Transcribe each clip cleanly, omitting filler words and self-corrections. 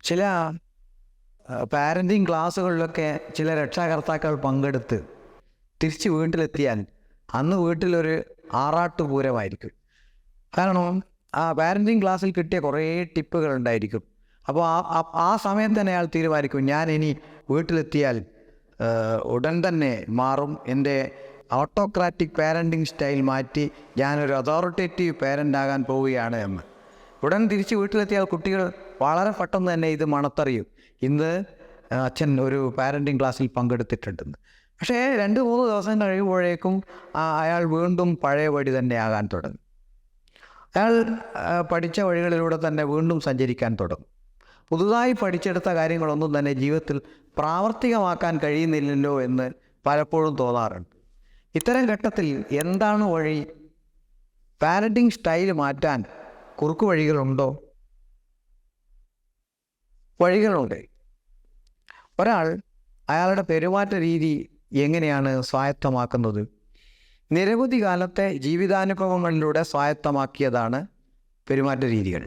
ചില പാരൻറ്റിങ് ക്ലാസ്സുകളിലൊക്കെ ചില രക്ഷാകർത്താക്കൾ പങ്കെടുത്ത് തിരിച്ച് വീട്ടിലെത്തിയാൽ അന്ന് വീട്ടിലൊരു ആറാട്ടുപൂരമായിരിക്കും. കാരണം ആ പാരൻറ്റിങ് ക്ലാസ്സിൽ കിട്ടിയ കുറേ ടിപ്പുകൾ ഉണ്ടായിരിക്കും. അപ്പോൾ ആ സമയത്ത് തന്നെ അയാൾ തീരുമാനിക്കും, ഞാൻ ഇനി വീട്ടിലെത്തിയാൽ ഉടൻ തന്നെ മാറും, എൻ്റെ ഓട്ടോക്രാറ്റിക് പാരൻറ്റിങ് സ്റ്റൈൽ മാറ്റി ഞാനൊരു അതോറിറ്റേറ്റീവ് പാരൻ്റ് ആകാൻ പോവുകയാണ് എന്ന്. ഉടൻ തിരിച്ച് വീട്ടിലെത്തിയാൽ കുട്ടികൾ വളരെ പെട്ടെന്ന് തന്നെ ഇത് മണത്തറിയും, ഇന്ന് അച്ഛൻ ഒരു പാരൻറ്റിങ് ക്ലാസ്സിൽ പങ്കെടുത്തിട്ടുണ്ടെന്ന്. പക്ഷേ 2-3 ദിവസം കഴിയുമ്പോഴേക്കും അയാൾ വീണ്ടും പഴയപടി തന്നെ ആകാൻ തുടങ്ങും. അയാൾ പഠിച്ച വഴികളിലൂടെ തന്നെ വീണ്ടും സഞ്ചരിക്കാൻ തുടങ്ങും. പുതുതായി പഠിച്ചെടുത്ത കാര്യങ്ങളൊന്നും തന്നെ ജീവിതത്തിൽ പ്രാവർത്തികമാക്കാൻ കഴിയുന്നില്ലല്ലോ എന്ന് പലപ്പോഴും തോന്നാറുണ്ട്. ഇത്തരം ഘട്ടത്തിൽ എന്താണ് വഴി? പാരൻറ്റിങ് സ്റ്റൈൽ മാറ്റാൻ കുറുക്കു വഴികളുണ്ടോ? വഴികളുണ്ട്. ഒരാൾ അയാളുടെ പെരുമാറ്റ രീതി എങ്ങനെയാണ് സ്വായത്തമാക്കുന്നത്? നിരവധി കാലത്തെ ജീവിതാനുഭവങ്ങളിലൂടെ സ്വായത്തമാക്കിയതാണ് പെരുമാറ്റ രീതികൾ.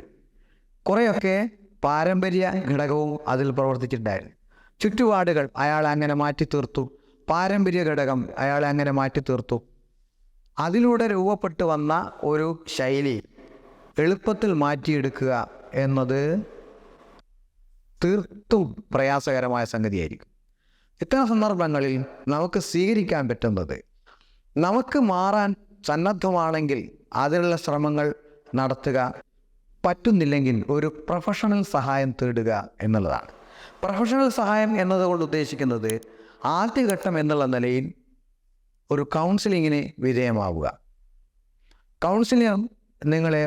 കുറേയൊക്കെ പാരമ്പര്യ ഘടകവും അതിൽ പ്രവർത്തിച്ചിട്ടുണ്ടായിരുന്നു. ചുറ്റുപാടുകൾ അയാളെ അങ്ങനെ മാറ്റി തീർത്തു, പാരമ്പര്യ ഘടകം അയാളെ അങ്ങനെ മാറ്റി തീർത്തു. അതിലൂടെ രൂപപ്പെട്ടു വന്ന ഒരു ശൈലി എളുപ്പത്തിൽ മാറ്റിയെടുക്കുക എന്നത് തീർത്തും പ്രയാസകരമായ സംഗതിയായിരിക്കും. ഇത്തരം സന്ദർഭങ്ങളിൽ നമുക്ക് സ്വീകരിക്കാൻ പറ്റുന്നത്, നമുക്ക് മാറാൻ സന്നദ്ധമാണെങ്കിൽ അതിനുള്ള ശ്രമങ്ങൾ നടത്തുക, പറ്റുന്നില്ലെങ്കിൽ ഒരു പ്രൊഫഷണൽ സഹായം തേടുക എന്നുള്ളതാണ്. പ്രൊഫഷണൽ സഹായം എന്നതുകൊണ്ട് ഉദ്ദേശിക്കുന്നത് ആദ്യഘട്ടം എന്നുള്ള നിലയിൽ ഒരു കൗൺസിലിങ്ങിന് വിധേയമാവുക. കൗൺസിലിംഗ് നിങ്ങളെ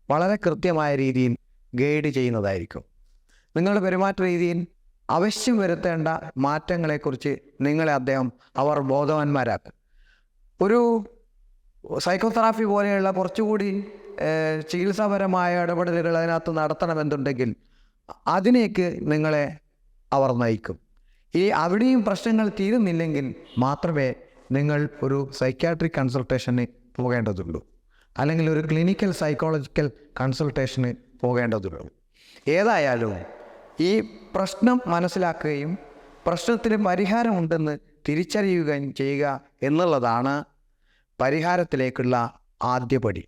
വളരെ കൃത്യമായ രീതിയിൽ ഗൈഡ് ചെയ്യുന്നതായിരിക്കും. നിങ്ങളുടെ പെരുമാറ്റ രീതിയിൽ അവശ്യം വരുത്തേണ്ട മാറ്റങ്ങളെക്കുറിച്ച് നിങ്ങളെ അവർ ബോധവാന്മാരാക്കും. ഒരു സൈക്കോതെറാപ്പി പോലെയുള്ള കുറച്ചുകൂടി ചികിത്സാപരമായ ഇടപെടലുകൾ അതിനകത്ത് നടത്തണമെന്നുണ്ടെങ്കിൽ അതിനേക്ക് നിങ്ങളെ അവർ നയിക്കും. അവിടെയും പ്രശ്നങ്ങൾ തീരുന്നില്ലെങ്കിൽ മാത്രമേ നിങ്ങൾ ഒരു സൈക്യാട്രിക് കൺസൾട്ടേഷന് പോകേണ്ടതുള്ളൂ, അല്ലെങ്കിൽ ഒരു ക്ലിനിക്കൽ സൈക്കോളജിക്കൽ കൺസൾട്ടേഷന് പോകേണ്ടതുള്ളൂ. ഏതായാലും ഈ പ്രശ്നം മനസ്സിലാക്കുകയും പ്രശ്നത്തിന് പരിഹാരമുണ്ടെന്ന് തിരിച്ചറിയുകയും ചെയ്യുക എന്നുള്ളതാണ് പരിഹാരത്തിലേക്കുള്ള ആദ്യപടി.